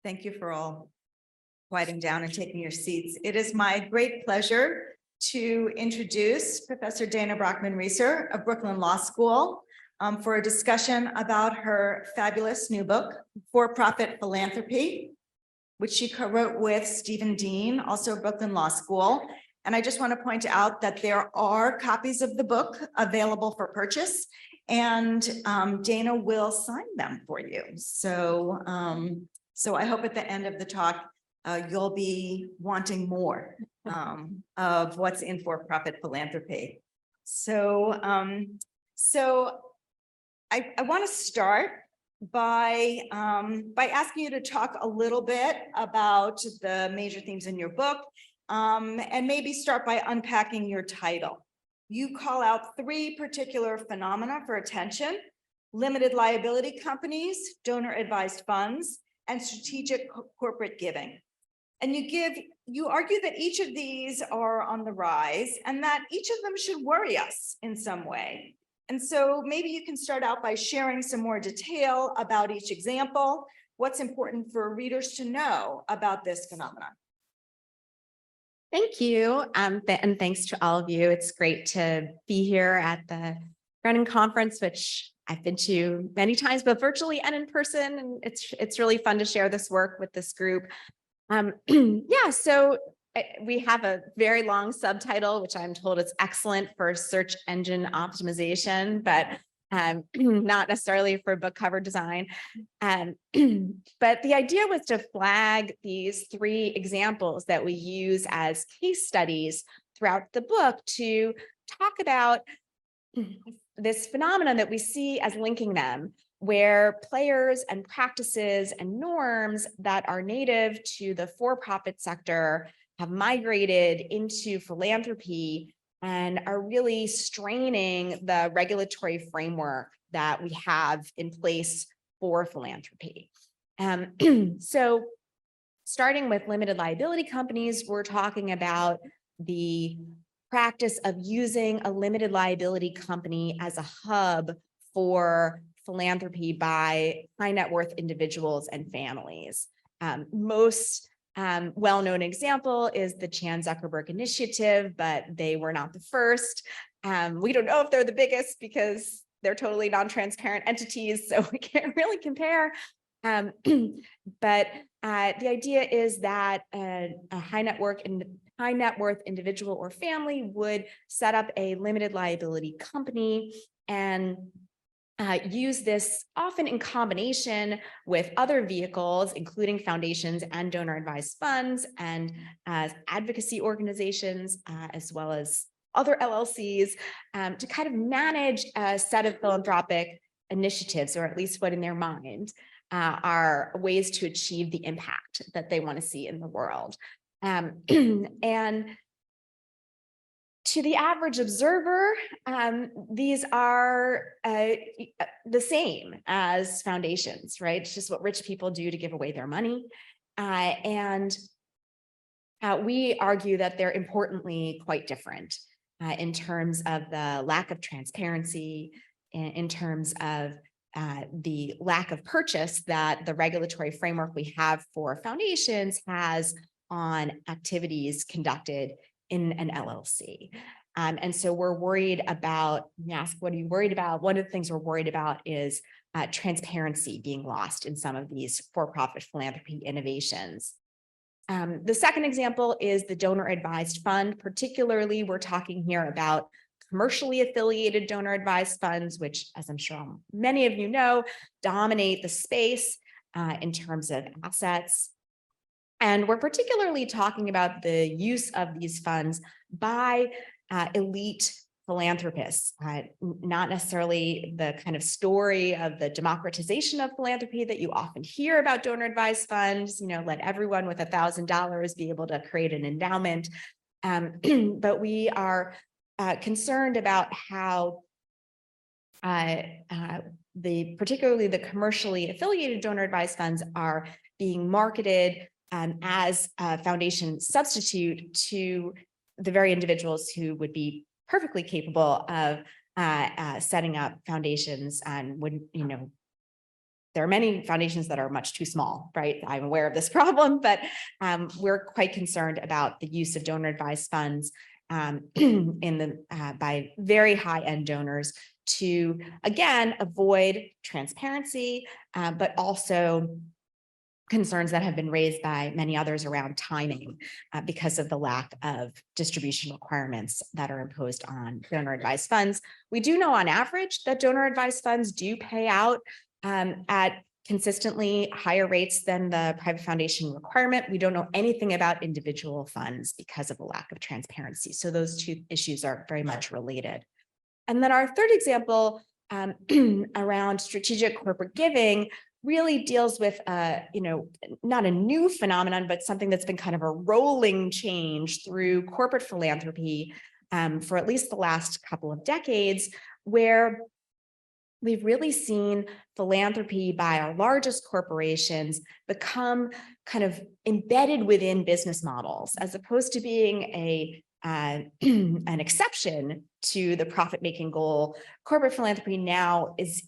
Thank you for all quieting down and taking your seats. It is my great pleasure to introduce Professor Dana Brockman-Reeser of Brooklyn Law School for a discussion about her fabulous new book, For-Profit Philanthropy, which she co-wrote with Stephen Dean, also of Brooklyn Law School. And I just want to point out that there are copies of the book available for purchase, and Dana will sign them for you. So I hope at the end of the talk, you'll be wanting more of what's in for-profit philanthropy. So I want to start by asking you to talk a little bit about the major themes in your book, and maybe start by unpacking your title. You call out three particular phenomena for attention: limited liability companies, donor advised funds, and strategic corporate giving. And you argue that each of these are on the rise and that each of them should worry us in some way. And so maybe you can start out by sharing some more detail about each example, what's important for readers to know about this phenomenon. Thank you. And thanks to all of you. It's great to be here at the Grunin conference, which I've been to many times, both virtually and in person. And it's really fun to share this work with this group. So we have a very long subtitle, which I'm told is excellent for search engine optimization, but not necessarily for book cover design. But the idea was to flag these three examples that we use as case studies throughout the book to talk about this phenomenon that we see as linking them, where players and practices and norms that are native to the for-profit sector have migrated into philanthropy and are really straining the regulatory framework that we have in place for philanthropy. So starting with limited liability companies, we're talking about the practice of using a limited liability company as a hub for philanthropy by high net worth individuals and families. Most well-known example is the Chan Zuckerberg Initiative, but they were not the first. We don't know if they're the biggest because they're totally non-transparent entities, so we can't really compare. But the idea is that a high net worth individual or family would set up a limited liability company and use this often in combination with other vehicles, including foundations and donor advised funds and advocacy organizations, as well as other LLCs, to kind of manage a set of philanthropic initiatives, or at least what in their mind are ways to achieve the impact that they want to see in the world. And to the average observer, these are the same as foundations, right? It's just what rich people do to give away their money. And we argue that they're importantly quite different in terms of the lack of transparency, in terms of the lack of purchase that the regulatory framework we have for foundations has on activities conducted in an LLC. And so we're worried about, you ask, what are you worried about? One of the things we're worried about is transparency being lost in some of these for-profit philanthropy innovations. The second example is the donor advised fund. Particularly, we're talking here about commercially affiliated donor advised funds, which, as I'm sure many of you know, dominate the space in terms of assets. And we're particularly talking about the use of these funds by elite philanthropists, not necessarily the kind of story of the democratization of philanthropy that you often hear about donor advised funds, let everyone with $1,000 be able to create an endowment. But we are concerned about how particularly the commercially affiliated donor advised funds are being marketed as a foundation substitute to the very individuals who would be perfectly capable of setting up foundations and would, there are many foundations that are much too small, right? I'm aware of this problem, but we're quite concerned about the use of donor advised funds by very high end donors to, again, avoid transparency, but also concerns that have been raised by many others around timing because of the lack of distribution requirements that are imposed on donor advised funds. We do know on average that donor advised funds do pay out at consistently higher rates than the private foundation requirement. We don't know anything about individual funds because of the lack of transparency. So those two issues are very much related. And then our third example around strategic corporate giving really deals with, not a new phenomenon, but something that's been kind of a rolling change through corporate philanthropy for at least the last couple of decades, where we've really seen philanthropy by our largest corporations become kind of embedded within business models, as opposed to being an exception to the profit-making goal. Corporate philanthropy now is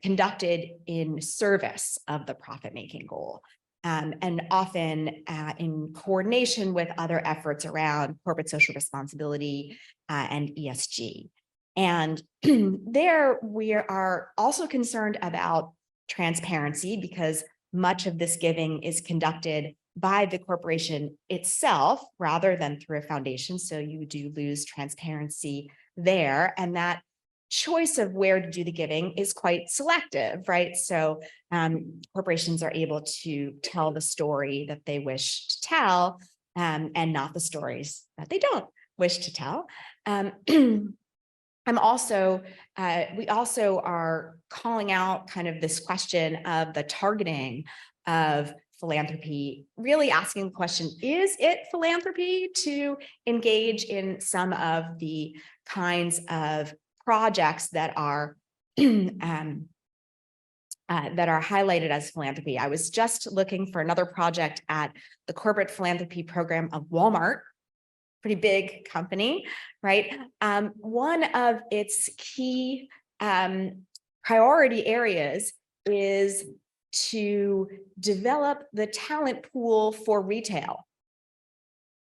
conducted in service of the profit-making goal, and often in coordination with other efforts around corporate social responsibility and ESG. And there we are also concerned about transparency, because much of this giving is conducted by the corporation itself rather than through a foundation. So you do lose transparency there. And that choice of where to do the giving is quite selective, right? So corporations are able to tell the story that they wish to tell and not the stories that they don't wish to tell. we also are calling out kind of this question of the targeting of philanthropy, really asking the question, is it philanthropy to engage in some of the kinds of projects that are highlighted as philanthropy? I was just looking for another project at the corporate philanthropy program of Walmart, pretty big company, right? One of its key priority areas is to develop the talent pool for retail.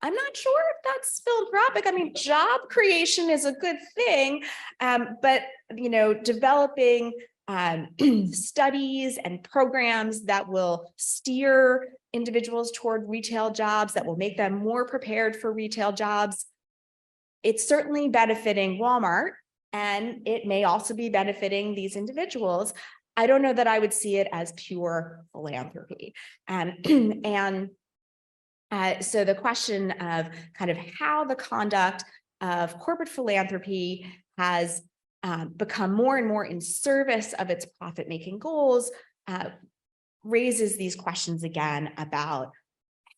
I'm not sure if that's philanthropic. I mean, job creation is a good thing, but developing studies and programs that will steer individuals toward retail jobs, that will make them more prepared for retail jobs. It's certainly benefiting Walmart, and it may also be benefiting these individuals. I don't know that I would see it as pure philanthropy. So the question of kind of how the conduct of corporate philanthropy has become more and more in service of its profit-making goals raises these questions again about,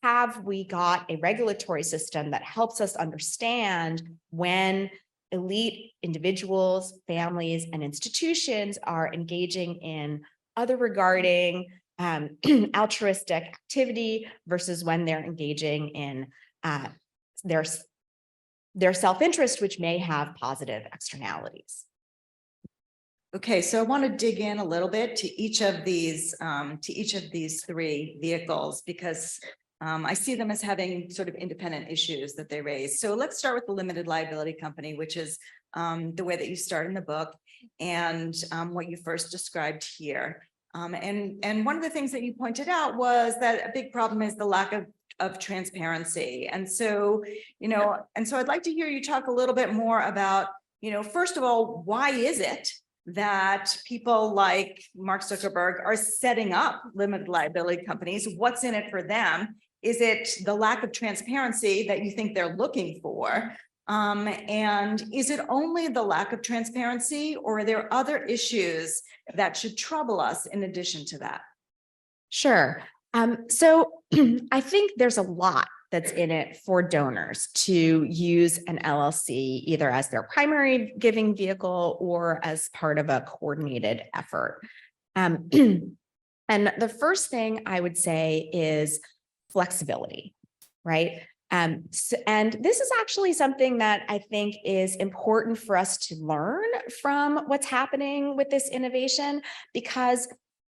have we got a regulatory system that helps us understand when elite individuals, families, and institutions are engaging in other regarding altruistic activity versus when they're engaging in their self-interest, which may have positive externalities. Okay, so I want to dig in a little bit to each of these three vehicles, because I see them as having sort of independent issues that they raise. So let's start with the limited liability company, which is the way that you start in the book and what you first described here. And one of the things that you pointed out was that a big problem is the lack of transparency. And so, I'd like to hear you talk a little bit more about, first of all, why is it that people like Mark Zuckerberg are setting up limited liability companies? What's in it for them? Is it the lack of transparency that you think they're looking for? And is it only the lack of transparency, or are there other issues that should trouble us in addition to that? Sure. So I think there's a lot that's in it for donors to use an LLC, either as their primary giving vehicle or as part of a coordinated effort. And the first thing I would say is flexibility, right? And this is actually something that I think is important for us to learn from what's happening with this innovation, because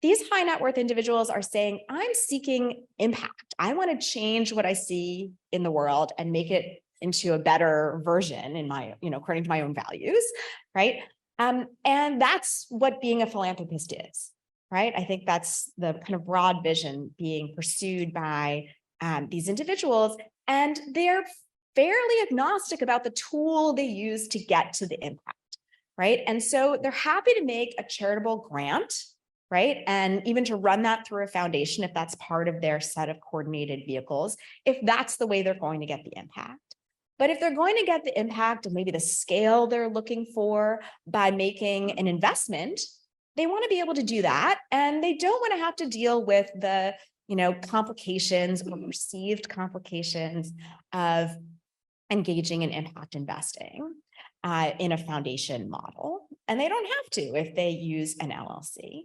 these high net worth individuals are saying, I'm seeking impact. I want to change what I see in the world and make it into a better version in my, according to my own values, right? And that's what being a philanthropist is, right? I think that's the kind of broad vision being pursued by these individuals, and they're fairly agnostic about the tool they use to get to the impact, right? And so they're happy to make a charitable grant, right? And even to run that through a foundation if that's part of their set of coordinated vehicles, if that's the way they're going to get the impact. But if they're going to get the impact and maybe the scale they're looking for by making an investment, they want to be able to do that. And they don't want to have to deal with the, complications or perceived complications of engaging in impact investing in a foundation model. And they don't have to if they use an LLC.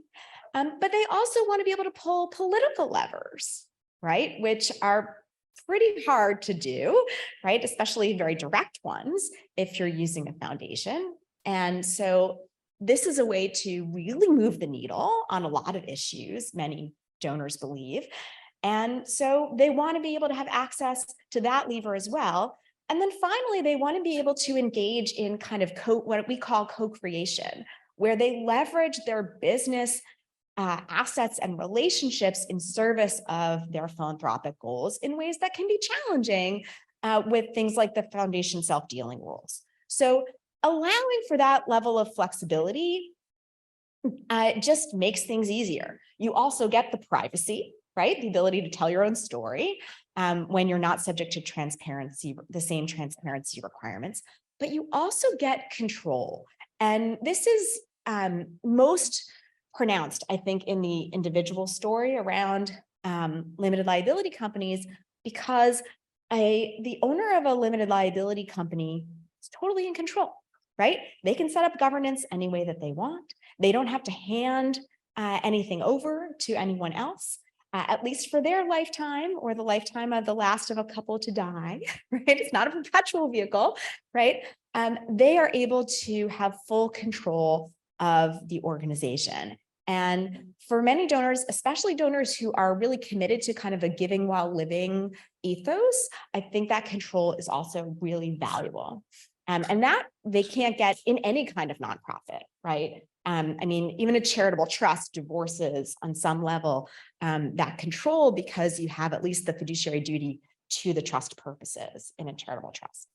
But they also want to be able to pull political levers, right? Which are pretty hard to do, right? Especially very direct ones if you're using a foundation. And so this is a way to really move the needle on a lot of issues, many donors believe. And so they want to be able to have access to that lever as well. And then finally, they want to be able to engage in kind of what we call co-creation, where they leverage their business assets and relationships in service of their philanthropic goals in ways that can be challenging with things like the foundation self-dealing rules. So allowing for that level of flexibility just makes things easier. You also get the privacy, right? The ability to tell your own story when you're not subject to transparency, the same transparency requirements, but you also get control. And this is most pronounced, I think, in the individual story around limited liability companies, because the owner of a limited liability company is totally in control, right? They can set up governance any way that they want. They don't have to hand anything over to anyone else, at least for their lifetime or the lifetime of the last of a couple to die, right? It's not a perpetual vehicle, right? They are able to have full control of the organization. And for many donors, especially donors who are really committed to kind of a giving while living ethos, I think that control is also really valuable. And that they can't get in any kind of nonprofit, right? I mean, even a charitable trust divorces on some level that control because you have at least the fiduciary duty to the trust purposes in a charitable trust.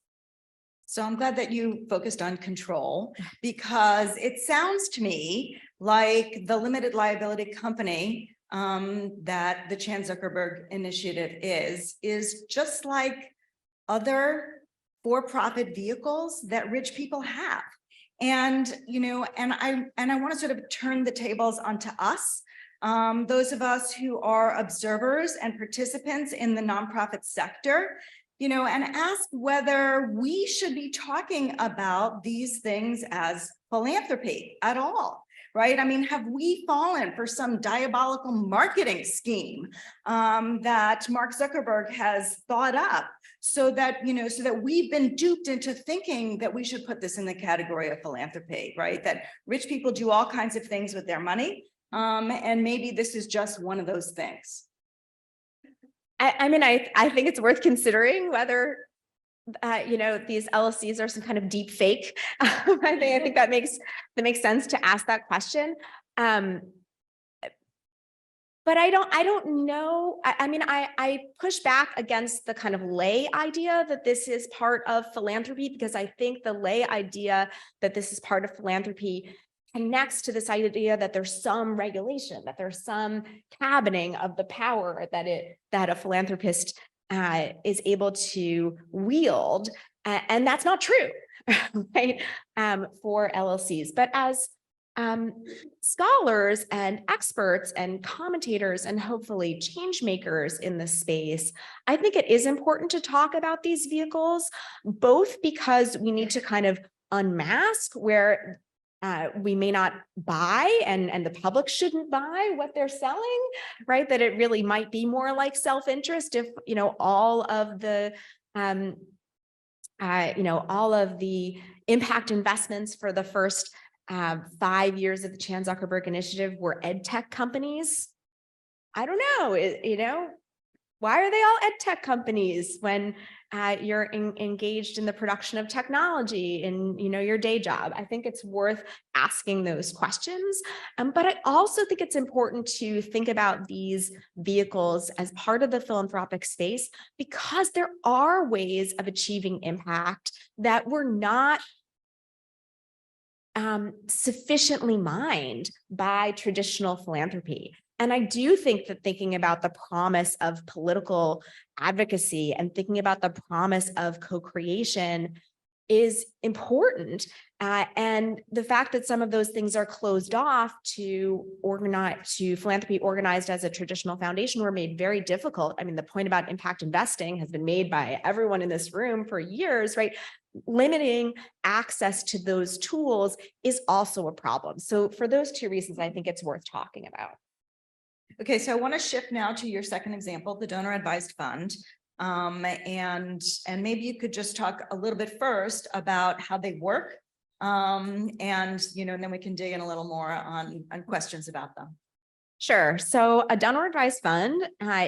So I'm glad that you focused on control, because it sounds to me like the limited liability company that the Chan Zuckerberg Initiative is just like other for-profit vehicles that rich people have. And, I want to sort of turn the tables onto us, those of us who are observers and participants in the nonprofit sector, and ask whether we should be talking about these things as philanthropy at all, right? I mean, have we fallen for some diabolical marketing scheme that Mark Zuckerberg has thought up so that we've been duped into thinking that we should put this in the category of philanthropy, right? That rich people do all kinds of things with their money. And maybe this is just one of those things. I mean, I think it's worth considering whether, these LLCs are some kind of deep fake. I think that makes sense to ask that question. But I don't know. I mean, I push back against the kind of lay idea that this is part of philanthropy, because I think the lay idea that this is part of philanthropy connects to this idea that there's some regulation, that there's some cabining of the power that a philanthropist is able to wield, and that's not true, right? For LLCs, but as scholars and experts and commentators and hopefully change makers in this space, I think it is important to talk about these vehicles, both because we need to kind of unmask where we may not buy and the public shouldn't buy what they're selling, right? That it really might be more like self-interest if, all of the impact investments for the first 5 years of the Chan Zuckerberg Initiative were ed tech companies. I don't know, why are they all ed tech companies when you're engaged in the production of technology in your day job? I think it's worth asking those questions. But I also think it's important to think about these vehicles as part of the philanthropic space, because there are ways of achieving impact that were not sufficiently mined by traditional philanthropy. And I do think that thinking about the promise of political advocacy and thinking about the promise of co-creation is important. And the fact that some of those things are closed off to philanthropy organized as a traditional foundation were made very difficult. I mean, the point about impact investing has been made by everyone in this room for years, right? Limiting access to those tools is also a problem. So for those two reasons, I think it's worth talking about. Okay, so I want to shift now to your second example, the donor advised fund. And maybe you could just talk a little bit first about how they work. And then we can dig in a little more on questions about them. Sure. So a donor advised fund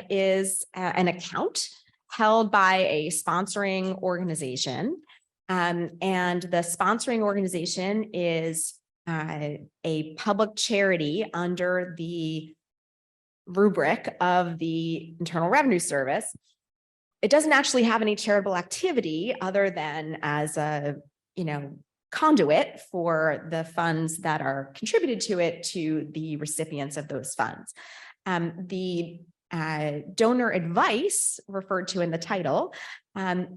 is an account held by a sponsoring organization. And the sponsoring organization is a public charity under the rubric of the Internal Revenue Service. It doesn't actually have any charitable activity other than as a, conduit for the funds that are contributed to it to the recipients of those funds. The donor advice referred to in the title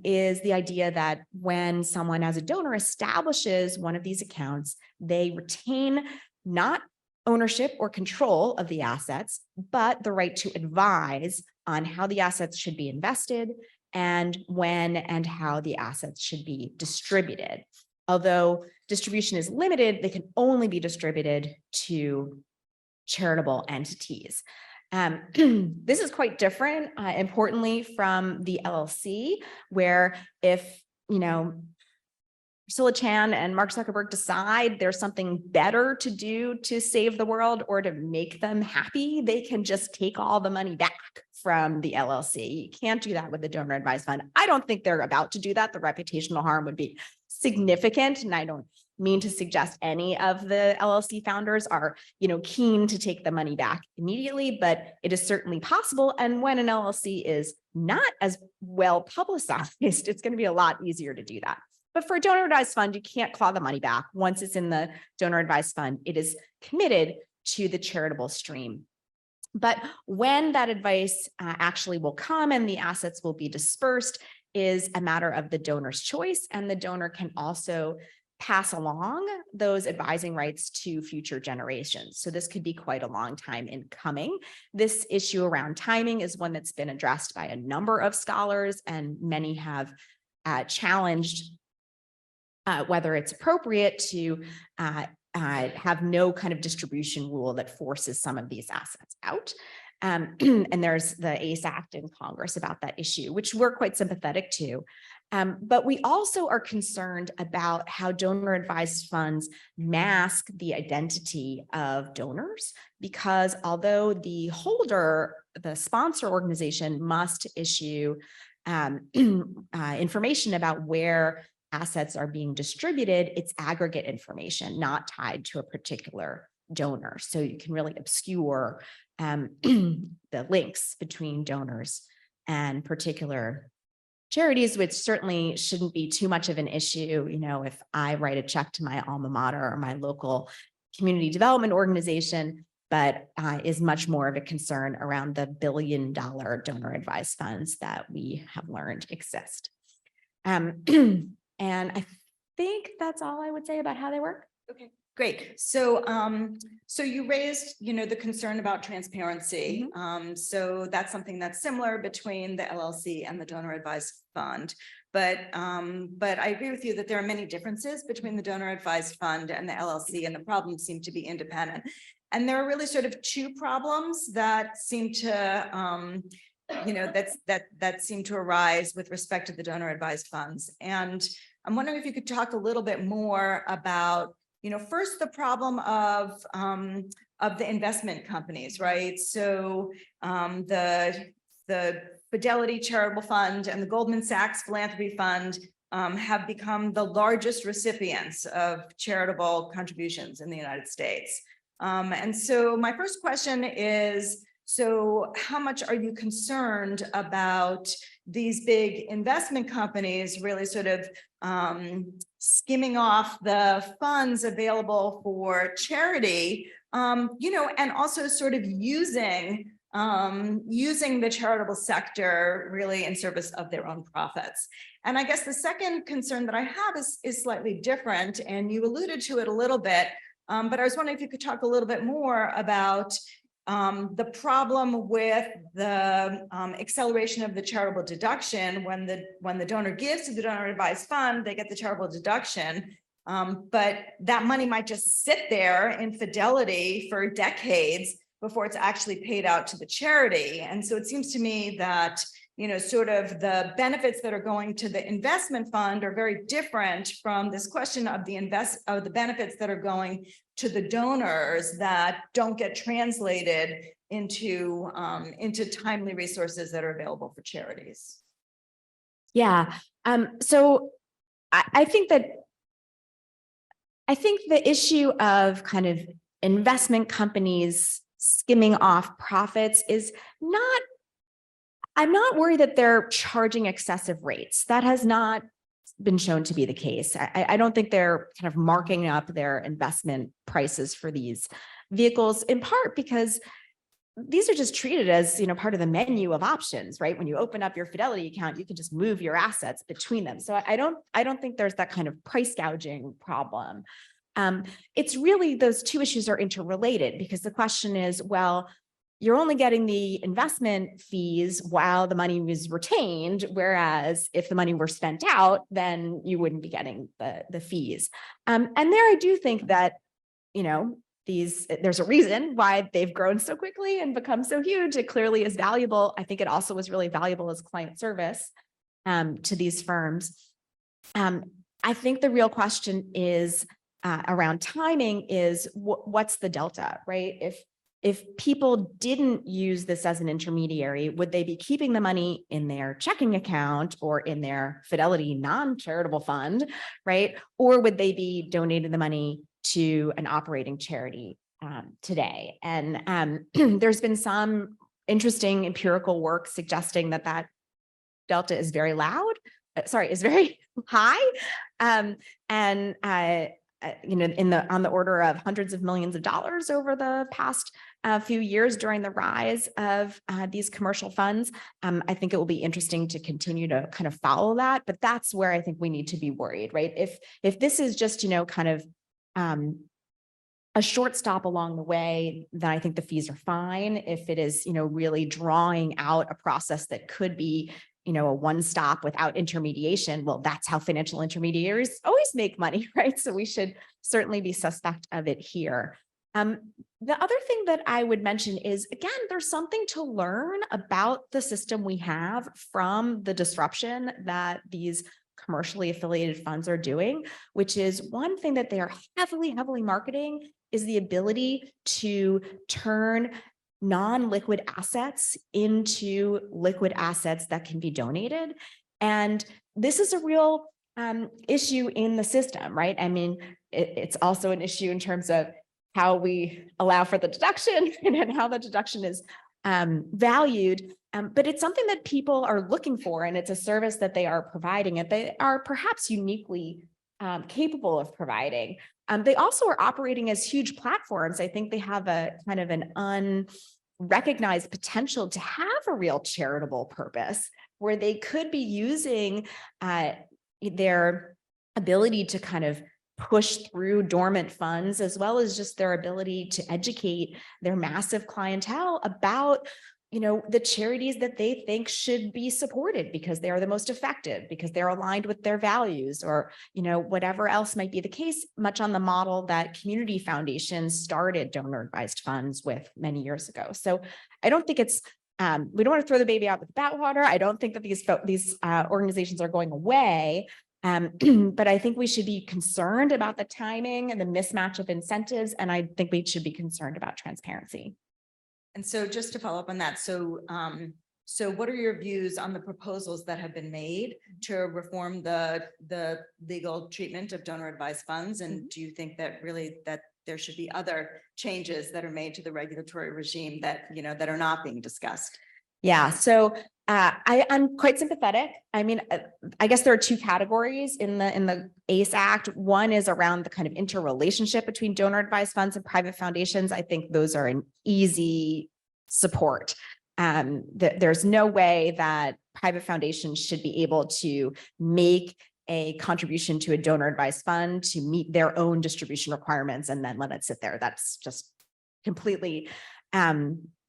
is the idea that when someone as a donor establishes one of these accounts, they retain not ownership or control of the assets, but the right to advise on how the assets should be invested and when and how the assets should be distributed. Although distribution is limited, they can only be distributed to charitable entities. This is quite different, importantly, from the LLC, where if, Priscilla Chan and Mark Zuckerberg decide there's something better to do to save the world or to make them happy, they can just take all the money back from the LLC. You can't do that with the donor advised fund. I don't think they're about to do that. The reputational harm would be significant. And I don't mean to suggest any of the LLC founders are, keen to take the money back immediately, but it is certainly possible. And when an LLC is not as well publicized, it's going to be a lot easier to do that. But for a donor advised fund, you can't claw the money back. Once it's in the donor advised fund, it is committed to the charitable stream. But when that advice actually will come and the assets will be dispersed is a matter of the donor's choice. And the donor can also pass along those advising rights to future generations. So this could be quite a long time in coming. This issue around timing is one that's been addressed by a number of scholars, and many have challenged whether it's appropriate to have no kind of distribution rule that forces some of these assets out. And there's the ACE Act in Congress about that issue, which we're quite sympathetic to. But we also are concerned about how donor advised funds mask the identity of donors, because although the holder, the sponsor organization, must issue information about where assets are being distributed, it's aggregate information, not tied to a particular donor. So you can really obscure the links between donors and particular charities, which certainly shouldn't be too much of an issue. If I write a check to my alma mater or my local community development organization, but is much more of a concern around the billion-dollar donor advised funds that we have learned exist. And I think that's all I would say about how they work. Okay, great. So, so you raised, the concern about transparency. So that's something that's similar between the LLC and the donor advised fund. But I agree with you that there are many differences between the donor advised fund and the LLC, and the problems seem to be independent. And there are really sort of two problems that seem to, that seem to arise with respect to the donor advised funds. And I'm wondering if you could talk a little bit more about first the problem of the investment companies, right? So the Fidelity Charitable Fund and the Goldman Sachs Philanthropy Fund have become the largest recipients of charitable contributions in the United States. And so my first question is, so how much are you concerned about these big investment companies really sort of skimming off the funds available for charity, and also sort of using the charitable sector really in service of their own profits? And I guess the second concern that I have is slightly different, and you alluded to it a little bit, but I was wondering if you could talk a little bit more about the problem with the acceleration of the charitable deduction. When the donor gives to the donor advised fund, they get the charitable deduction, but that money might just sit there in Fidelity for decades before it's actually paid out to the charity. And so it seems to me that sort of the benefits that are going to the investment fund are very different from this question of the benefits that are going to the donors that don't get translated into timely resources that are available for charities. Yeah. So I think the issue of kind of investment companies skimming off profits is not. I'm not worried that they're charging excessive rates. That has not been shown to be the case. I don't think they're kind of marking up their investment prices for these vehicles, in part because these are just treated as, part of the menu of options, right? When you open up your Fidelity account, you can just move your assets between them. So I don't think there's that kind of price gouging problem. It's really, those two issues are interrelated, because the question is, well, you're only getting the investment fees while the money was retained, whereas if the money were spent out, then you wouldn't be getting the fees. And there I do think that, there's a reason why they've grown so quickly and become so huge. It clearly is valuable. I think it also was really valuable as client service to these firms. I think the real question is around timing is what's the delta, right? If people didn't use this as an intermediary, would they be keeping the money in their checking account or in their Fidelity non-charitable fund, right? Or would they be donating the money to an operating charity today? And there's been some interesting empirical work suggesting that delta is very is very high. On the order of hundreds of millions of dollars over the past few years during the rise of these commercial funds. I think it will be interesting to continue to kind of follow that, but that's where I think we need to be worried, right? If this is just, kind of a short stop along the way, then I think the fees are fine. If it is, really drawing out a process that could be a one stop without intermediation, well, that's how financial intermediaries always make money, right? So we should certainly be suspect of it here. The other thing that I would mention is, again, there's something to learn about the system we have from the disruption that these commercially affiliated funds are doing, which is one thing that they are heavily, heavily marketing is the ability to turn non-liquid assets into liquid assets that can be donated. And this is a real issue in the system, right? I mean, it's also an issue in terms of how we allow for the deduction and how the deduction is valued. But it's something that people are looking for, and it's a service that they are providing, and they are perhaps uniquely capable of providing. They also are operating as huge platforms. I think they have a kind of an unrecognized potential to have a real charitable purpose, where they could be using their ability to kind of push through dormant funds, as well as just their ability to educate their massive clientele about the charities that they think should be supported because they are the most effective, because they're aligned with their values, or, whatever else might be the case, much on the model that community foundations started donor advised funds with many years ago. So I don't think it's, we don't want to throw the baby out with the bathwater. I don't think that these organizations are going away. But I think we should be concerned about the timing and the mismatch of incentives. And I think we should be concerned about transparency. And so just to follow up on that, so what are your views on the proposals that have been made to reform the legal treatment of donor advised funds? And do you think that really that there should be other changes that are made to the regulatory regime that, you know, that are not being discussed? Yeah, so I'm quite sympathetic. I mean, I guess there are two categories in the ACE Act. One is around the kind of interrelationship between donor advised funds and private foundations. I think those are an easy support. There's no way that private foundations should be able to make a contribution to a donor advised fund to meet their own distribution requirements and then let it sit there. That's just completely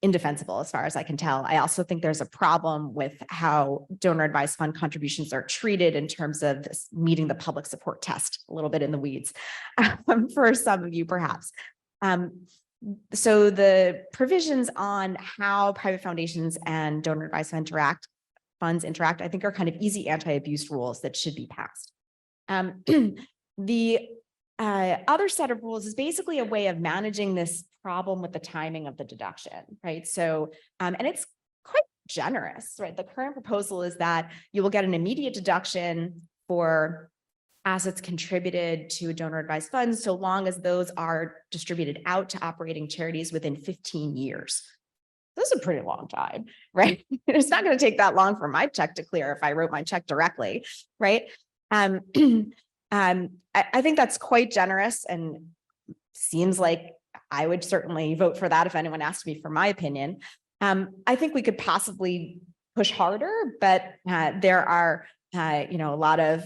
indefensible as far as I can tell. I also think there's a problem with how donor advised fund contributions are treated in terms of this meeting the public support test, a little bit in the weeds for some of you perhaps. So the provisions on how private foundations and donor advised funds interact, I think are kind of easy anti-abuse rules that should be passed. The other set of rules is basically a way of managing this problem with the timing of the deduction, right? So, and it's quite generous, right? The current proposal is that you will get an immediate deduction for assets contributed to a donor advised fund, so long as those are distributed out to operating charities within 15 years. This is a pretty long time, right? It's not going to take that long for my check to clear if I wrote my check directly, right? I think that's quite generous and seems like I would certainly vote for that if anyone asked me for my opinion. I think we could possibly push harder, but there are, a lot of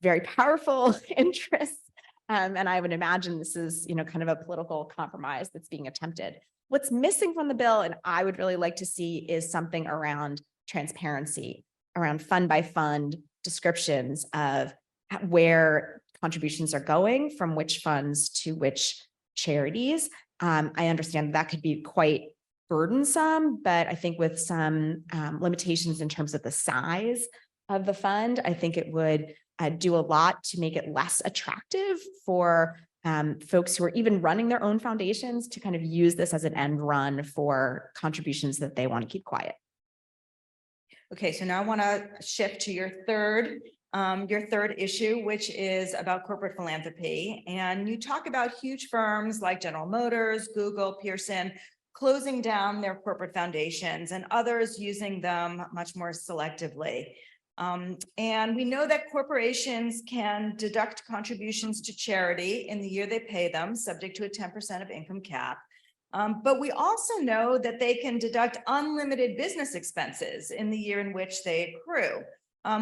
very powerful interests. And I would imagine this is, kind of a political compromise that's being attempted. What's missing from the bill, and I would really like to see, is something around transparency, around fund by fund descriptions of where contributions are going from which funds to which charities. I understand that could be quite burdensome, but I think with some limitations in terms of the size of the fund, I think it would do a lot to make it less attractive for folks who are even running their own foundations to kind of use this as an end run for contributions that they want to keep quiet. Okay, so now I want to shift to your third issue, which is about corporate philanthropy. And you talk about huge firms like General Motors, Google, Pearson, closing down their corporate foundations and others using them much more selectively. And we know that corporations can deduct contributions to charity in the year they pay them, subject to a 10% of income cap. But we also know that they can deduct unlimited business expenses in the year in which they accrue,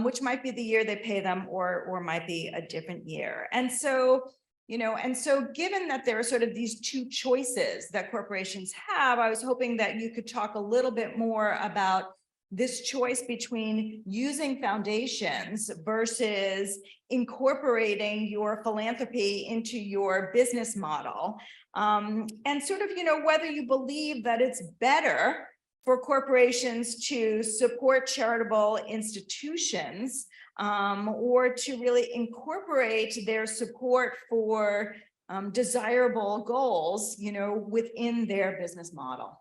which might be the year they pay them or might be a different year. And so, given that there are sort of these two choices that corporations have, I was hoping that you could talk a little bit more about this choice between using foundations versus incorporating your philanthropy into your business model. And sort of, whether you believe that it's better for corporations to support charitable institutions or to really incorporate their support for desirable goals, within their business model.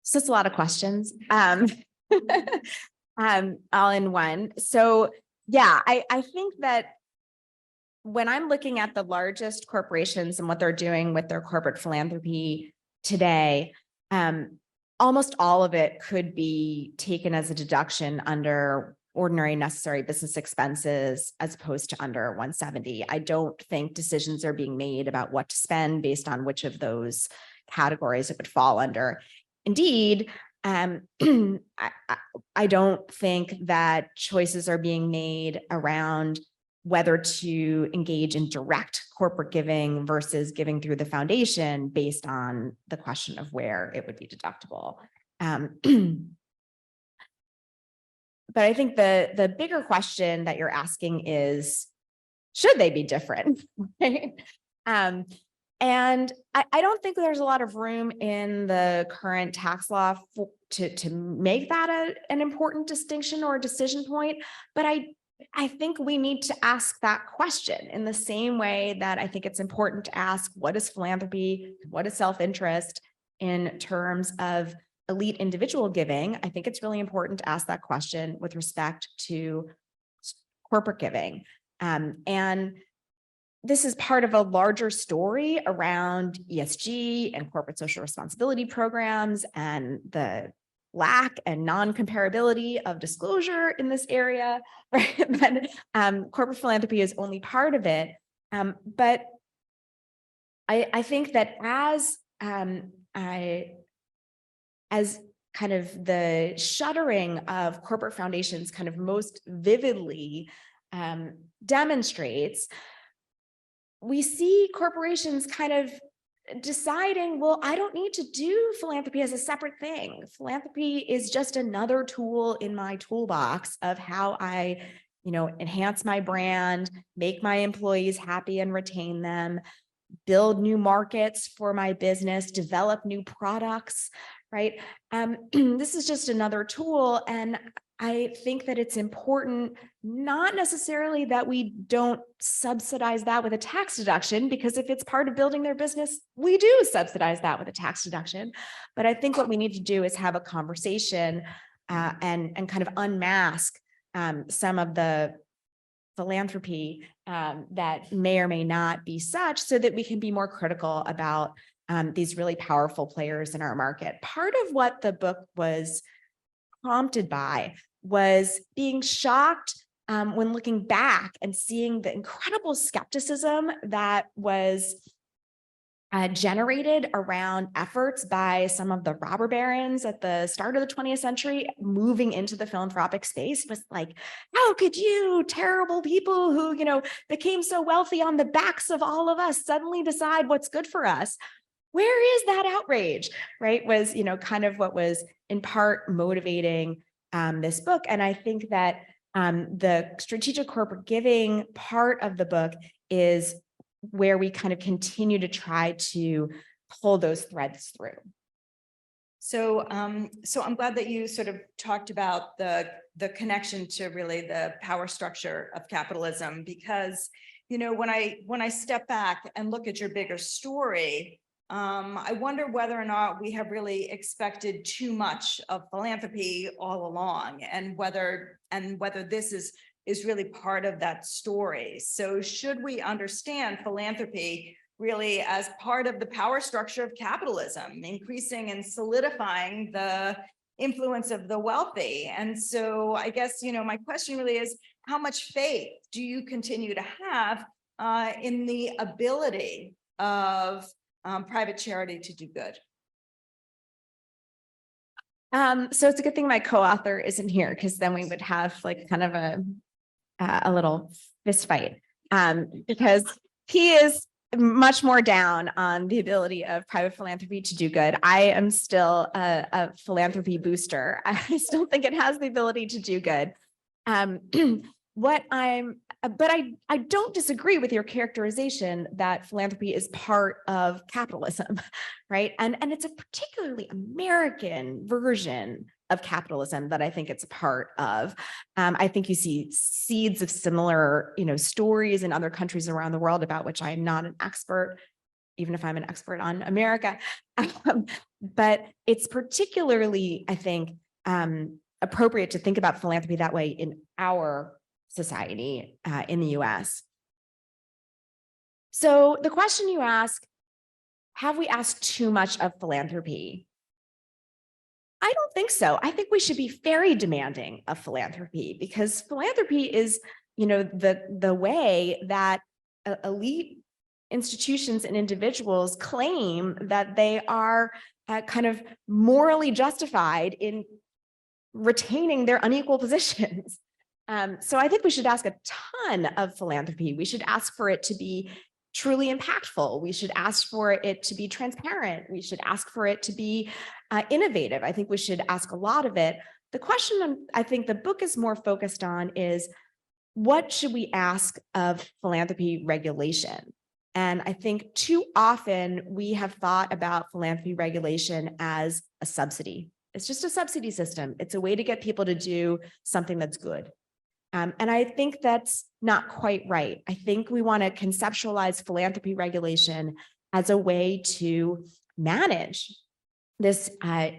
So it's a lot of questions, all in one. So yeah, I think that when I'm looking at the largest corporations and what they're doing with their corporate philanthropy today, almost all of it could be taken as a deduction under ordinary necessary business expenses as opposed to under 170. I don't think decisions are being made about what to spend based on which of those categories it would fall under. Indeed, I don't think that choices are being made around whether to engage in direct corporate giving versus giving through the foundation based on the question of where it would be deductible. But I think the bigger question that you're asking is, should they be different? Right? And I don't think there's a lot of room in the current tax law to make that an important distinction or a decision point. But I I think we need to ask that question in the same way that I think it's important to ask, what is philanthropy? What is self-interest in terms of elite individual giving? I think it's really important to ask that question with respect to corporate giving. And this is part of a larger story around ESG and corporate social responsibility programs and the lack and non-comparability of disclosure in this area, right? But corporate philanthropy is only part of it. But I think that as kind of the shuttering of corporate foundations kind of most vividly demonstrates, we see corporations kind of deciding, well, I don't need to do philanthropy as a separate thing. Philanthropy is just another tool in my toolbox of how I, enhance my brand, make my employees happy and retain them, build new markets for my business, develop new products, right? This is just another tool. And I think that it's important, not necessarily that we don't subsidize that with a tax deduction, because if it's part of building their business, we do subsidize that with a tax deduction. But I think what we need to do is have a conversation and kind of unmask some of the philanthropy that may or may not be such, so that we can be more critical about these really powerful players in our market. Part of what the book was prompted by was being shocked when looking back and seeing the incredible skepticism that was generated around efforts by some of the robber barons at the start of the 20th century moving into the philanthropic space. Was like, how could you, terrible people who, became so wealthy on the backs of all of us, suddenly decide what's good for us? Where is that outrage, right? Was, kind of what was in part motivating this book. And I think that the strategic corporate giving part of the book is where we kind of continue to try to pull those threads through. So I'm glad that you sort of talked about the connection to really the power structure of capitalism, because, when I step back and look at your bigger story, I wonder whether or not we have really expected too much of philanthropy all along, and whether this is really part of that story. So should we understand philanthropy really as part of the power structure of capitalism, increasing and solidifying the influence of the wealthy? And so I guess, my question really is, how much faith do you continue to have in the ability of private charity to do good? So it's a good thing my co-author isn't here, because then we would have like kind of a little fist fight, because he is much more down on the ability of private philanthropy to do good. I am still a philanthropy booster. I still think it has the ability to do good. But I don't disagree with your characterization that philanthropy is part of capitalism, right? And it's a particularly American version of capitalism that I think it's a part of. I think you see seeds of similar, stories in other countries around the world, about which I am not an expert, even if I'm an expert on America. But it's particularly, I think, appropriate to think about philanthropy that way in our society in the US. So the question you ask, have we asked too much of philanthropy? I don't think so. I think we should be very demanding of philanthropy, because philanthropy is, the way that elite institutions and individuals claim that they are kind of morally justified in retaining their unequal positions. So I think we should ask a ton of philanthropy. We should ask for it to be truly impactful. We should ask for it to be transparent. We should ask for it to be innovative. I think we should ask a lot of it. The question I think the book is more focused on is, what should we ask of philanthropy regulation? And I think too often we have thought about philanthropy regulation as a subsidy. It's just a subsidy system. It's a way to get people to do something that's good. And I think that's not quite right. I think we want to conceptualize philanthropy regulation as a way to manage this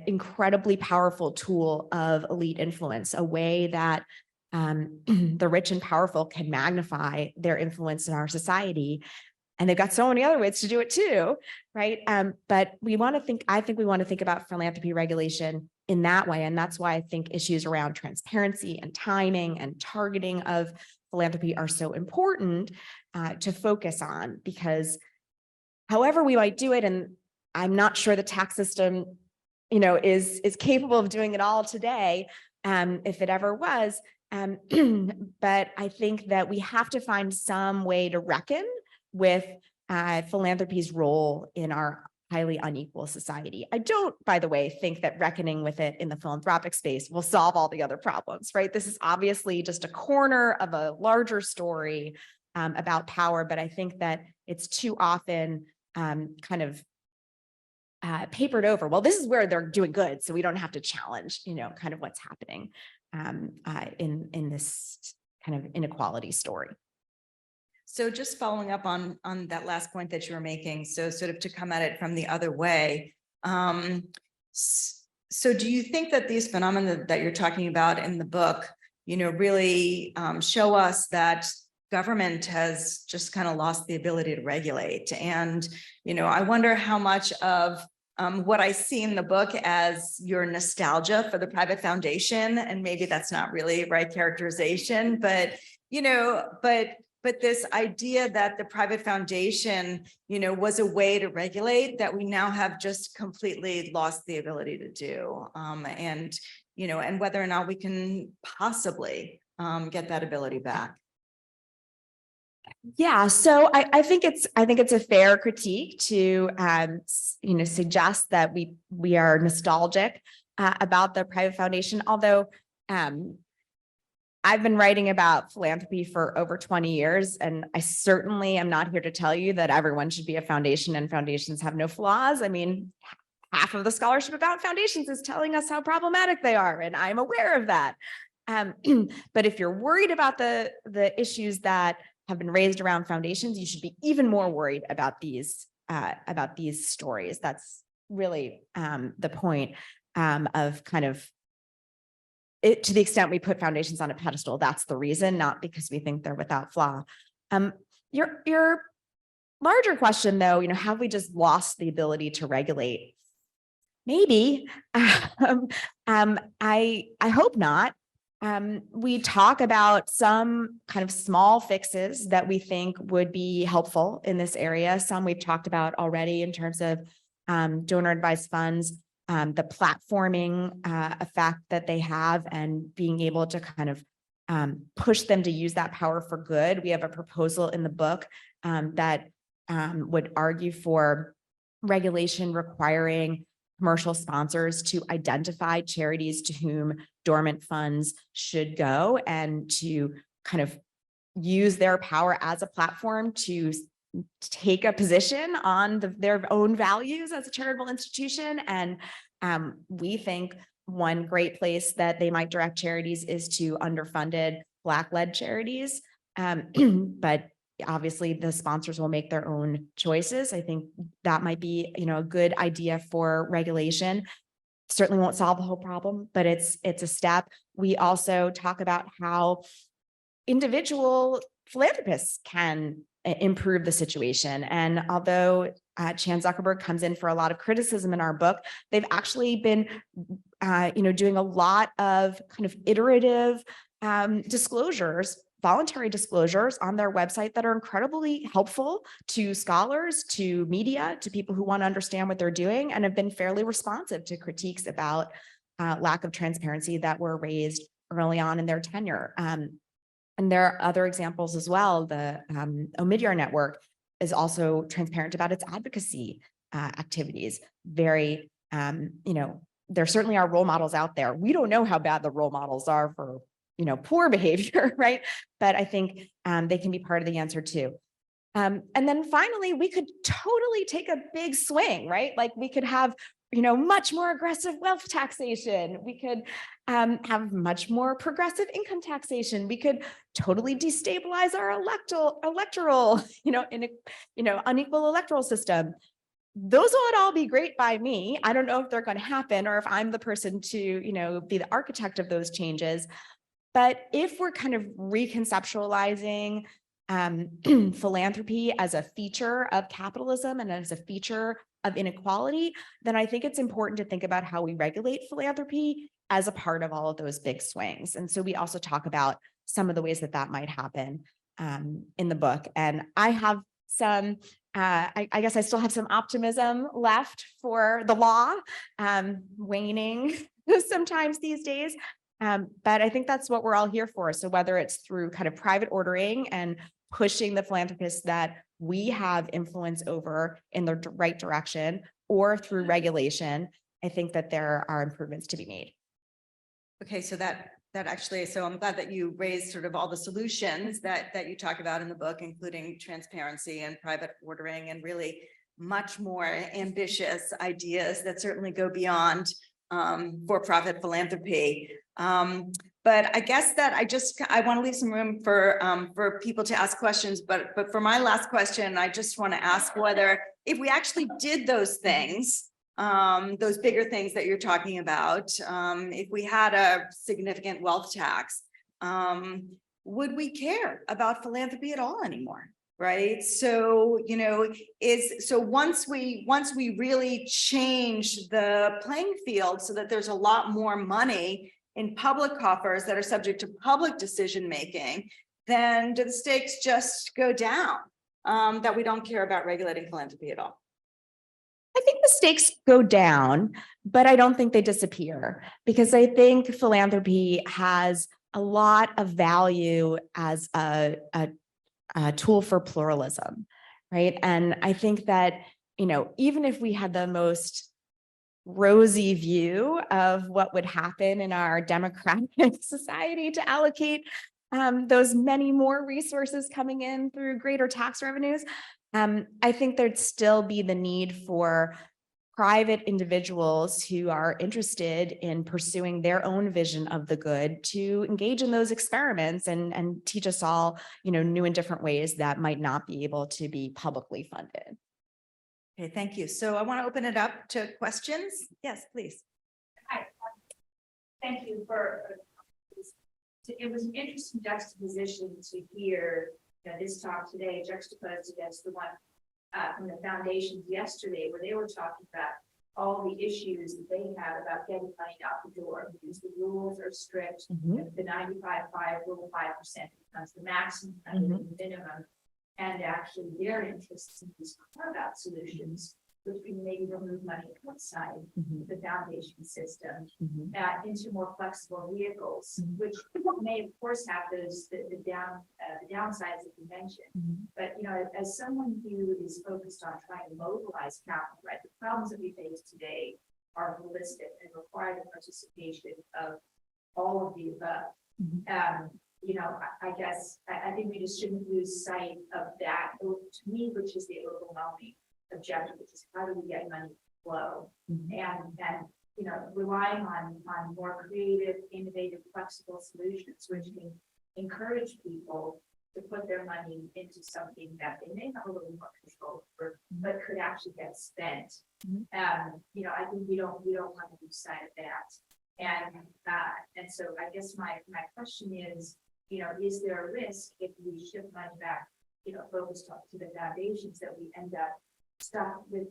incredibly powerful tool of elite influence, a way that the rich and powerful can magnify their influence in our society. And they've got so many other ways to do it too, right? But I think we want to think about philanthropy regulation in that way. And that's why I think issues around transparency and timing and targeting of philanthropy are so important to focus on, because however we might do it, and I'm not sure the tax system, is capable of doing it all today, if it ever was. But I think that we have to find some way to reckon with philanthropy's role in our highly unequal society. I don't, by the way, think that reckoning with it in the philanthropic space will solve all the other problems, right? This is obviously just a corner of a larger story about power, but I think that it's too often kind of papered over. Well, this is where they're doing good, so we don't have to challenge, kind of what's happening in this kind of inequality story. So just following up on that last point that you were making, so sort of to come at it from the other way. So do you think that these phenomena that you're talking about in the book, really show us that government has just kind of lost the ability to regulate? And, I wonder how much of what I see in the book as your nostalgia for the private foundation, and maybe that's not really right characterization, but, but this idea that the private foundation, was a way to regulate that we now have just completely lost the ability to do. And whether or not we can possibly get that ability back. Yeah, so I think it's a fair critique to suggest that we are nostalgic about the private foundation, although I've been writing about philanthropy for over 20 years, and I certainly am not here to tell you that everyone should be a foundation and foundations have no flaws. I mean, half of the scholarship about foundations is telling us how problematic they are, and I'm aware of that. But if you're worried about the issues that have been raised around foundations, you should be even more worried about these stories. That's really the point of kind of it, to the extent we put foundations on a pedestal, that's the reason, not because we think they're without flaw. Your larger question, though, have we just lost the ability to regulate? Maybe. I hope not. We talk about some kind of small fixes that we think would be helpful in this area. Some we've talked about already in terms of donor advised funds, the platforming effect that they have, and being able to kind of push them to use that power for good. We have a proposal in the book that would argue for regulation requiring commercial sponsors to identify charities to whom dormant funds should go, and to kind of use their power as a platform to take a position on their own values as a charitable institution. And we think one great place that they might direct charities is to underfunded Black-led charities. But obviously the sponsors will make their own choices. I think that might be, a good idea for regulation. Certainly won't solve the whole problem, but it's a step. We also talk about how individual philanthropists can improve the situation. And although Chan Zuckerberg comes in for a lot of criticism in our book, they've actually been, doing a lot of kind of iterative disclosures, voluntary disclosures on their website that are incredibly helpful to scholars, to media, to people who want to understand what they're doing, and have been fairly responsive to critiques about lack of transparency that were raised early on in their tenure. And there are other examples as well. The Omidyar Network is also transparent about its advocacy activities. Very, there certainly are role models out there. We don't know how bad the role models are for, poor behavior, right? But I think they can be part of the answer too. And then finally, we could totally take a big swing, right? Like we could have much more aggressive wealth taxation. We could have much more progressive income taxation. We could totally destabilize our electoral, unequal electoral system. Those would all be great by me. I don't know if they're going to happen or if I'm the person to, be the architect of those changes. But if we're kind of reconceptualizing philanthropy as a feature of capitalism and as a feature of inequality, then I think it's important to think about how we regulate philanthropy as a part of all of those big swings. And so we also talk about some of the ways that that might happen in the book. And I have some, I guess I still have some optimism left for the law, waning sometimes these days. But I think that's what we're all here for. So whether it's through kind of private ordering and pushing the philanthropists that we have influence over in the right direction, or through regulation, I think that there are improvements to be made. Okay, so that actually, so I'm glad that you raised sort of all the solutions that you talk about in the book, including transparency and private ordering, and really much more ambitious ideas that certainly go beyond for-profit philanthropy. But I guess that I want to leave some room for people to ask questions. But for my last question, I just want to ask whether if we actually did those things, those bigger things that you're talking about, if we had a significant wealth tax, would we care about philanthropy at all anymore? Right. So, once we really change the playing field so that there's a lot more money in public coffers that are subject to public decision making, then do the stakes just go down, that we don't care about regulating philanthropy at all? I think the stakes go down, but I don't think they disappear, because I think philanthropy has a lot of value as a tool for pluralism, right? And I think that, even if we had the most rosy view of what would happen in our democratic society to allocate those many more resources coming in through greater tax revenues, I think there'd still be the need for private individuals who are interested in pursuing their own vision of the good to engage in those experiments and teach us all, new and different ways that might not be able to be publicly funded. Okay, thank you. So I want to open it up to questions. Yes, please. Hi. Thank you for it was an interesting juxtaposition to hear this talk today juxtaposed against the one from the foundations yesterday, where they were talking about all the issues that they have about getting money out the door because the rules are strict. The 95-5 rule, 5% becomes the maximum, the minimum, and actually their interests in these carve-out solutions, which can maybe remove money outside the foundation system into more flexible vehicles, which may of course have those the downsides that you mentioned. But as someone who is focused on trying to mobilize capital, right, the problems that we face today are holistic and require the participation of all of the above. I guess I think we just shouldn't lose sight of that, to me, which is the overwhelming objective, which is how do we get money to flow, and relying on more creative, innovative, flexible solutions, which can encourage people to put their money into something that they may have a little more control over, but could actually get spent. I think we don't want to lose sight of that. And so I guess my question is, is there a risk if we shift money back, focused to the foundations, that we end up stuck with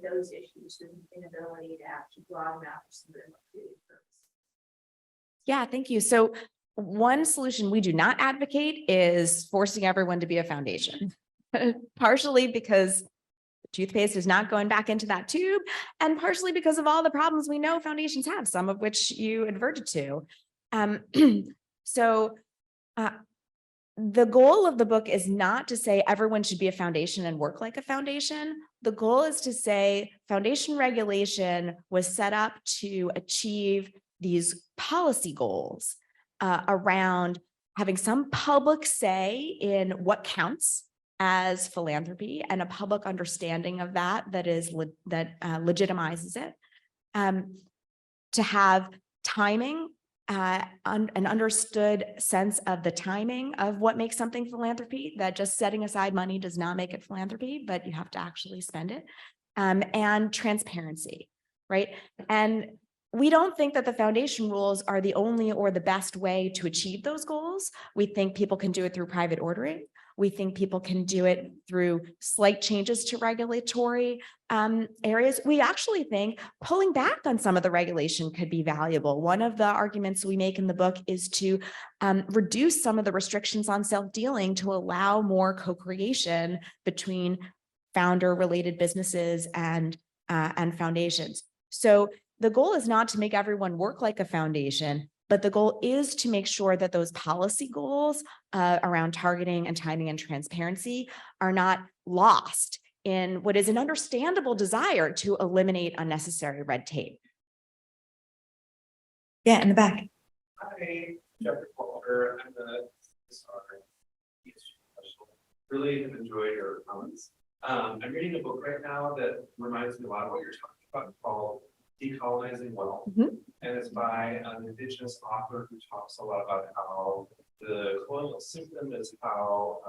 those issues, with inability to actually broaden out some of their creative purpose? Yeah, thank you. So one solution we do not advocate is forcing everyone to be a foundation, partially because toothpaste is not going back into that tube, and partially because of all the problems we know foundations have, some of which you adverted to. The goal of the book is not to say everyone should be a foundation and work like a foundation. The goal is to say foundation regulation was set up to achieve these policy goals around having some public say in what counts as philanthropy and a public understanding of that legitimizes it. To have timing, an understood sense of the timing of what makes something philanthropy, that just setting aside money does not make it philanthropy, but you have to actually spend it, and transparency, right? And we don't think that the foundation rules are the only or the best way to achieve those goals. We think people can do it through private ordering. We think people can do it through slight changes to regulatory areas. We actually think pulling back on some of the regulation could be valuable. One of the arguments we make in the book is to reduce some of the restrictions on self-dealing to allow more co-creation between founder-related businesses and foundations. So the goal is not to make everyone work like a foundation, but the goal is to make sure that those policy goals around targeting and timing and transparency are not lost in what is an understandable desire to eliminate unnecessary red tape. Yeah, in the back. Hi, Jeffrey Walter. I'm the really have enjoyed your comments. I'm reading a book right now that reminds me a lot of what you're talking about, called Decolonizing Wealth. Mm-hmm. And it's by an Indigenous author who talks a lot about how the colonial system is how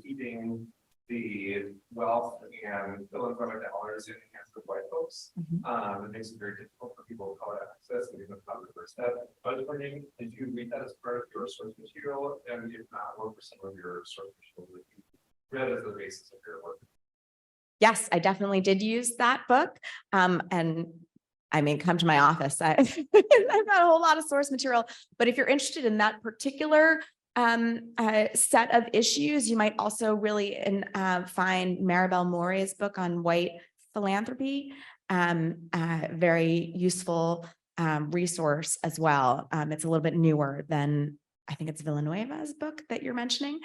keeping the wealth and philanthropic dollars in the hands of white folks. It makes it very difficult for people of color to access and even not reverse that. I was wondering, did you read that as part of your source material? And if not, what were some of your source material that you read as the basis of your work? Yes, I definitely did use that book. And I mean, come to my office. I've got a whole lot of source material, but if you're interested in that particular set of issues, you might also really find Maribel Morey's book on white philanthropy, very useful resource as well. It's a little bit newer than, I think it's Villanueva's book that you're mentioning.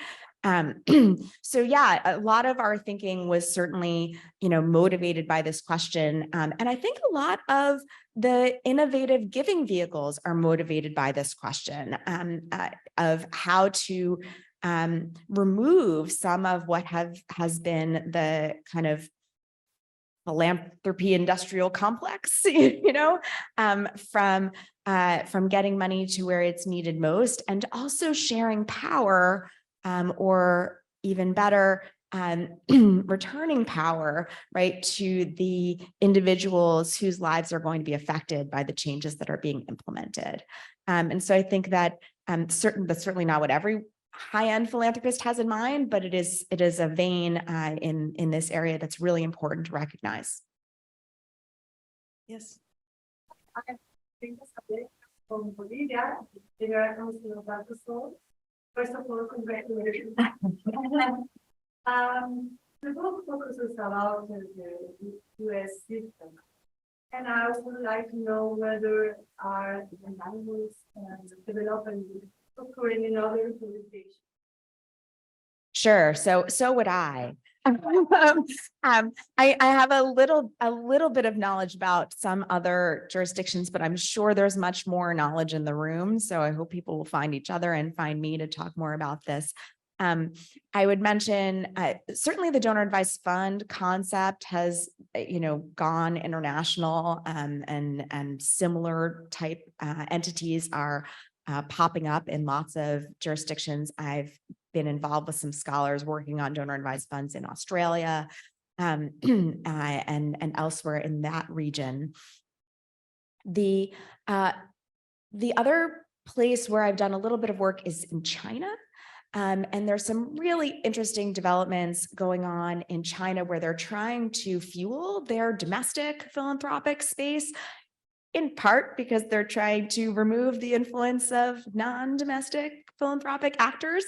So yeah, a lot of our thinking was certainly, motivated by this question. And I think a lot of the innovative giving vehicles are motivated by this question of how to remove some of what has been the kind of philanthropy industrial complex, from getting money to where it's needed most, and also sharing power, or even better, returning power, right, to the individuals whose lives are going to be affected by the changes that are being implemented. And so I think that that's certainly not what every high-end philanthropist has in mind, but it is a vein in this area that's really important to recognize. Yes. I think from Bolivia, first of all, congratulations. The book focuses about the U.S. system, and I would like to know whether our animals developing occurring in other jurisdictions. Sure. So would I. I have a little bit of knowledge about some other jurisdictions, but I'm sure there's much more knowledge in the room. So I hope people will find each other and find me to talk more about this. I would mention certainly the donor advice fund concept has gone international, and similar type entities are popping up in lots of jurisdictions. I've been involved with some scholars working on donor advised funds in Australia, and elsewhere in that region. The other place where I've done a little bit of work is in China. And there's some really interesting developments going on in China where they're trying to fuel their domestic philanthropic space, in part because they're trying to remove the influence of non-domestic philanthropic actors.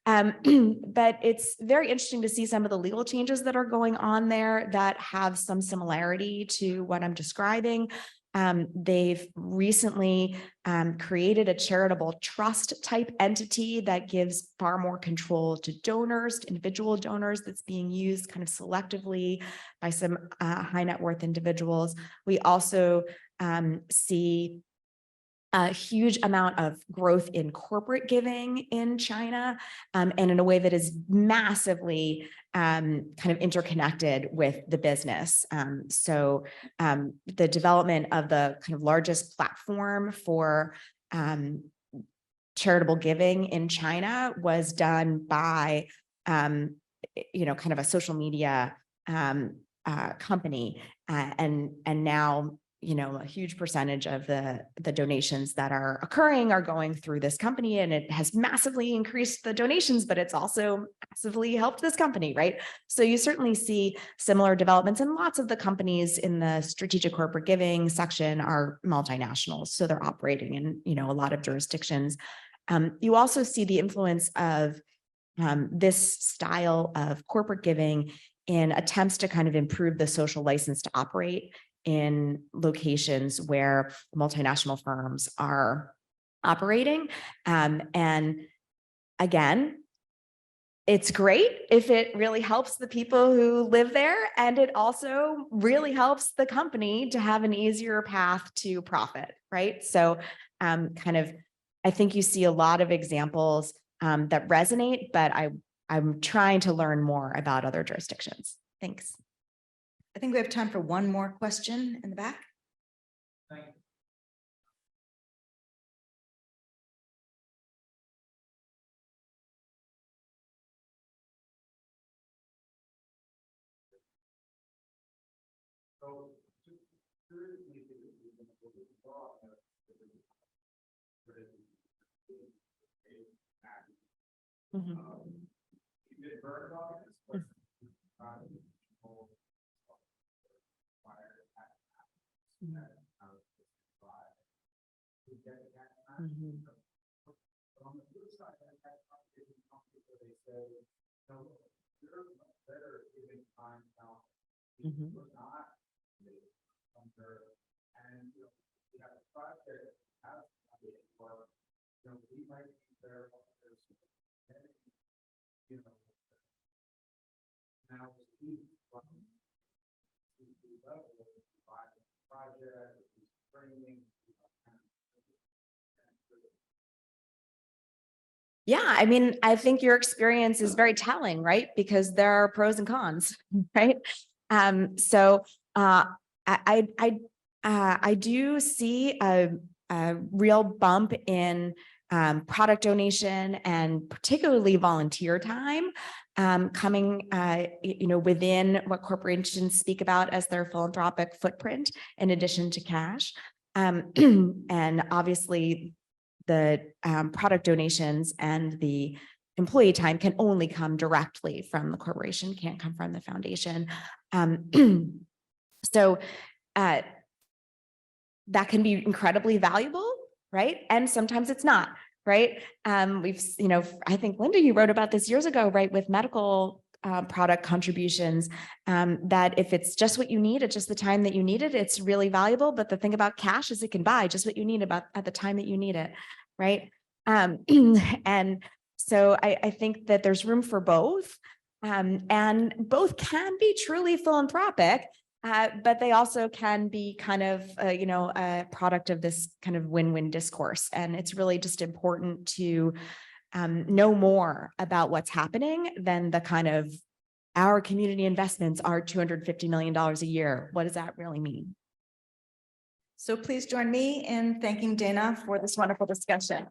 But it's very interesting to see some of the legal changes that are going on there that have some similarity to what I'm describing. They've recently created a charitable trust type entity that gives far more control to donors, to individual donors, that's being used kind of selectively by some high net worth individuals. We also see a huge amount of growth in corporate giving in China, and in a way that is massively kind of interconnected with the business. So the development of the kind of largest platform for charitable giving in China was done by, kind of a social media company, and now, a huge percentage of the donations that are occurring are going through this company, and it has massively increased the donations, but it's also massively helped this company, right? So you certainly see similar developments, and lots of the companies in the strategic corporate giving section are multinationals, so they're operating in, a lot of jurisdictions. You also see the influence of this style of corporate giving in attempts to kind of improve the social license to operate in locations where multinational firms are operating. And again, it's great if it really helps the people who live there, and it also really helps the company to have an easier path to profit, right? So I think you see a lot of examples that resonate, but I'm trying to learn more about other jurisdictions. Thanks. I think we have time for one more question in the back. Thank you. So, on the flip side, I had conversations with people, they say, you're much better giving time now. We're not under, and we have a project has or we might be there. Now project training. Yeah, I mean, I think your experience is very telling, right? Because there are pros and cons, right? So I do see a real bump in product donation and particularly volunteer time coming, within what corporations speak about as their philanthropic footprint, in addition to cash. And obviously, the product donations and the employee time can only come directly from the corporation, can't come from the foundation. So that can be incredibly valuable, right? And sometimes it's not, right? We've, I think, Linda, you wrote about this years ago, right? With medical product contributions, that if it's just what you need at just the time that you need it, it's really valuable. But the thing about cash is it can buy just what you need about at the time that you need it, right? And so I think that there's room for both, and both can be truly philanthropic, but they also can be kind of, a product of this kind of win-win discourse. And it's really just important to know more about what's happening than the kind of our community investments are $250 million a year. What does that really mean? So please join me in thanking Dana for this wonderful discussion.